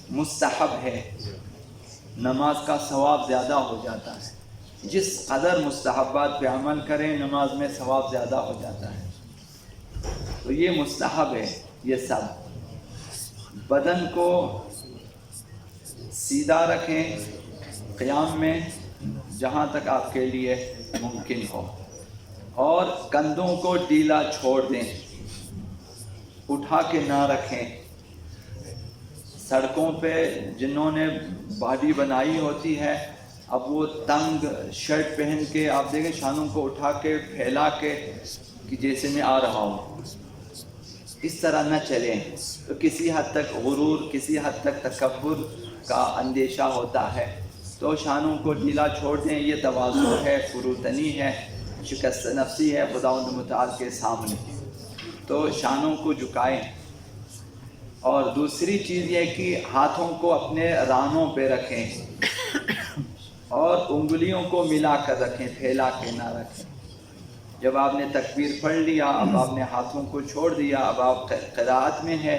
مستحب ہے، نماز کا ثواب زیادہ ہو جاتا ہے. جس قدر مستحبات پہ عمل کریں نماز میں ثواب زیادہ ہو جاتا ہے. تو یہ مستحب ہے. یہ سب بدن کو سیدھا رکھیں قیام میں جہاں تک آپ کے لیے ممکن ہو، اور کندھوں کو ڈھیلا چھوڑ دیں، اٹھا کے نہ رکھیں. سڑکوں پہ جنہوں نے باڈی بنائی ہوتی ہے اب وہ تنگ شرٹ پہن کے آپ دیکھیں شانوں کو اٹھا کے پھیلا کے کہ جیسے میں آ رہا ہوں، اس طرح نہ چلیں. تو کسی حد تک غرور، کسی حد تک تکبر کا اندیشہ ہوتا ہے. تو شانوں کو ڈھیلا چھوڑ دیں. یہ تواضع ہے، فروتنی ہے، شکست نفسی ہے خداوند متعال کے سامنے. تو شانوں کو جھکائیں. اور دوسری چیز یہ کہ ہاتھوں کو اپنے رانوں پہ رکھیں اور انگلیوں کو ملا کر رکھیں، پھیلا کے نہ رکھیں. جب آپ نے تکبیر پڑھ لیا اب آپ نے ہاتھوں کو چھوڑ دیا، اب آپ قرات میں ہے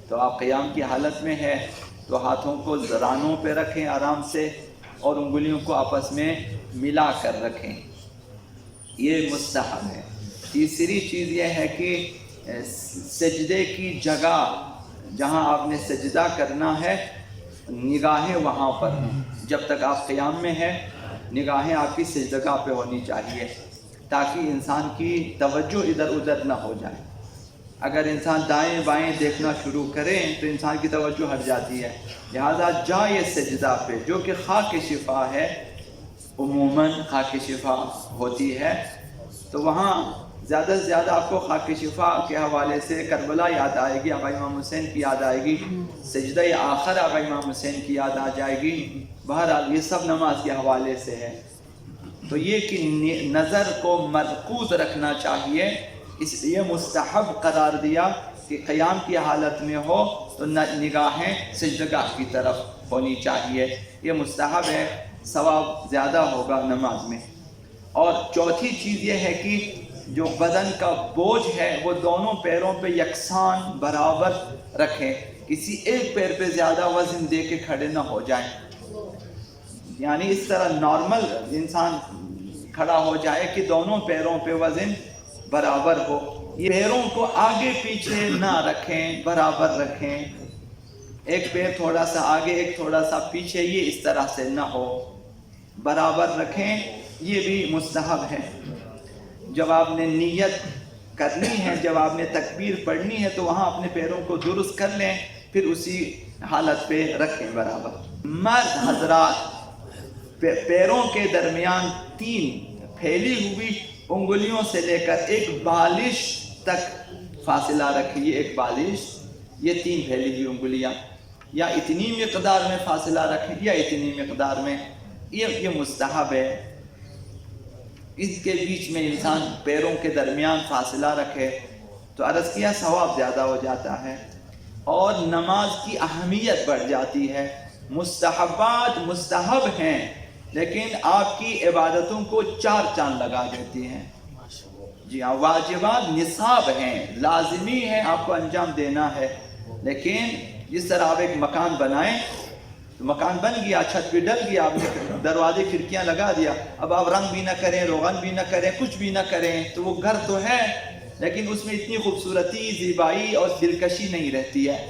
تو آپ قیام کی حالت میں ہے، تو ہاتھوں کو رانوں پہ رکھیں آرام سے اور انگلیوں کو آپس میں ملا کر رکھیں. یہ مستحب ہے. تیسری چیز یہ ہے کہ سجدے کی جگہ جہاں آپ نے سجدہ کرنا ہے نگاہیں وہاں پر ہیں. جب تک آپ قیام میں ہیں نگاہیں آپ کی سجدگاہ پہ ہونی چاہیے تاکہ انسان کی توجہ ادھر ادھر نہ ہو جائے. اگر انسان دائیں بائیں دیکھنا شروع کرے تو انسان کی توجہ ہٹ جاتی ہے. لہذا جائے سجدہ پہ جو کہ خاک شفا ہے، عموماً خاک شفا ہوتی ہے، تو وہاں زیادہ سے زیادہ آپ کو خاک شفا کے حوالے سے کربلا یاد آئے گی، آقا امام حسین کی یاد آئے گی، سجدہ آخر آقا امام حسین کی یاد آ جائے گی. بہرحال یہ سب نماز کے حوالے سے ہے. تو یہ کہ نظر کو مرکوز رکھنا چاہیے، اس لیے مستحب قرار دیا کہ قیام کی حالت میں ہو تو نگاہیں سجدگاہ کی طرف ہونی چاہیے. یہ مستحب ہے، ثواب زیادہ ہوگا نماز میں. اور چوتھی چیز یہ ہے کہ جو بدن کا بوجھ ہے وہ دونوں پیروں پہ یکساں برابر رکھیں. کسی ایک پیر پہ زیادہ وزن دے کے کھڑے نہ ہو جائیں. یعنی اس طرح نارمل انسان کھڑا ہو جائے کہ دونوں پیروں پہ وزن برابر ہو. یہ پیروں کو آگے پیچھے نہ رکھیں، برابر رکھیں. ایک پیر تھوڑا سا آگے ایک تھوڑا سا پیچھے، یہ اس طرح سے نہ ہو، برابر رکھیں. یہ بھی مستحب ہے. جب آپ نے نیت کرنی ہے، جب آپ نے تکبیر پڑھنی ہے تو وہاں اپنے پیروں کو درست کر لیں، پھر اسی حالت پہ رکھیں برابر. مرد حضرات پیروں کے درمیان 3 پھیلی ہوئی انگلیوں سے لے کر ایک بالش تک فاصلہ رکھیے. ایک بالش، یہ 3 پھیلی ہوئی انگلیاں، یا اتنی مقدار میں فاصلہ رکھیں یا اتنی مقدار میں. یہ مستحب ہے. اس کے بیچ میں انسان پیروں کے درمیان فاصلہ رکھے تو عرض کیا ثواب زیادہ ہو جاتا ہے اور نماز کی اہمیت بڑھ جاتی ہے. مستحبات مستحب ہیں لیکن آپ کی عبادتوں کو 4 چاند لگا دیتی ہیں. جی ہاں، واجبات نصاب ہیں، لازمی ہیں، آپ کو انجام دینا ہے. لیکن جس طرح آپ ایک مکان بنائیں تو مکان بن گیا، چھت بھی ڈل گیا، آپ نے دروازے کھڑکیاں لگا دیا، اب آپ رنگ بھی نہ کریں، روغن بھی نہ کریں، کچھ بھی نہ کریں تو وہ گھر تو ہے لیکن اس میں اتنی خوبصورتی، زیبائی اور دلکشی نہیں رہتی ہے.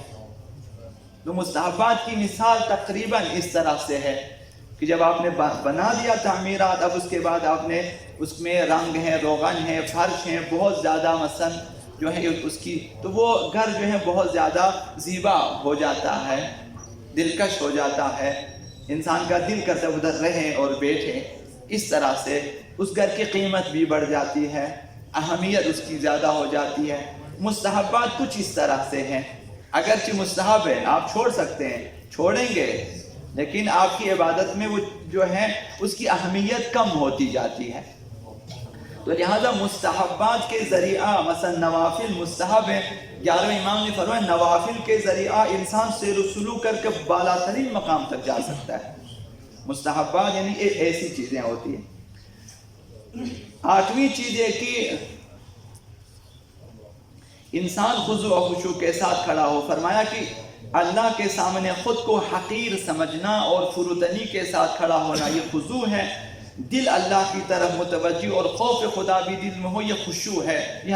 تو مستحبات کی مثال تقریباً اس طرح سے ہے کہ جب آپ نے بنا دیا تعمیرات، اب اس کے بعد آپ نے اس میں رنگ ہے، روغن ہے، فرش ہے، بہت زیادہ مثلا جو ہے اس کی، تو وہ گھر جو ہے بہت زیادہ زیبا ہو جاتا ہے، دلکش ہو جاتا ہے. انسان کا دل کرتا ہے ادھر رہے اور بیٹھے. اس طرح سے اس گھر کی قیمت بھی بڑھ جاتی ہے، اہمیت اس کی زیادہ ہو جاتی ہے. مستحبات کچھ اس طرح سے ہیں. اگرچہ مستحب ہے، آپ چھوڑ سکتے ہیں، چھوڑیں گے لیکن آپ کی عبادت میں وہ جو ہے اس کی اہمیت کم ہوتی جاتی ہے. تو لہذا مستحبات کے ذریعہ مثلا نوافل مستحب ہے. 11ویں امام نے فرمایا نوافل کے ذریعہ انسان سیر و سلوک کر کے بالا ترین مقام تک جا سکتا ہے. مستحبات یعنی ایسی چیزیں ہوتی ہیں. 8ویں چیز ہے کہ انسان خضوع و خشوع کے ساتھ کھڑا ہو. فرمایا کہ اللہ کے سامنے خود کو حقیر سمجھنا اور فروتنی کے ساتھ کھڑا ہونا یہ خضوع ہے. دل اللہ کی طرف متوجہ اور خوف خدا بھی دل میں ہو یہ خشوع ہے.